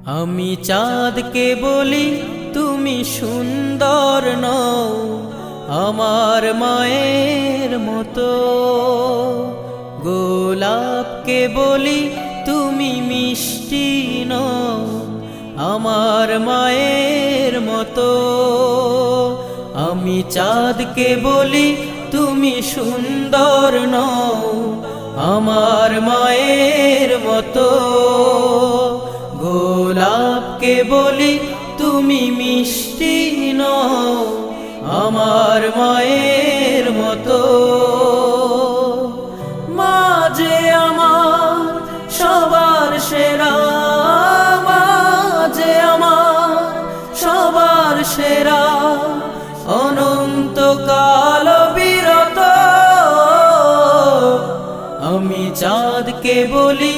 আমি চাঁদকে বলি তুমি সুন্দর নও আমার মায়ের মতো, গোলাপকে বলি তুমি মিষ্টি নও আমার মায়ের মতো। আমি চাঁদকে বলি তুমি সুন্দর নও আমার মায়ের মতো, গোলাপকে বলি তুমি মিষ্টি নও আমার মায়ের মতো। মা যে আমার সবার সেরা, মা যে আমার সবার সেরা, অনন্তকাল বিরত। আমি চাঁদকে বলি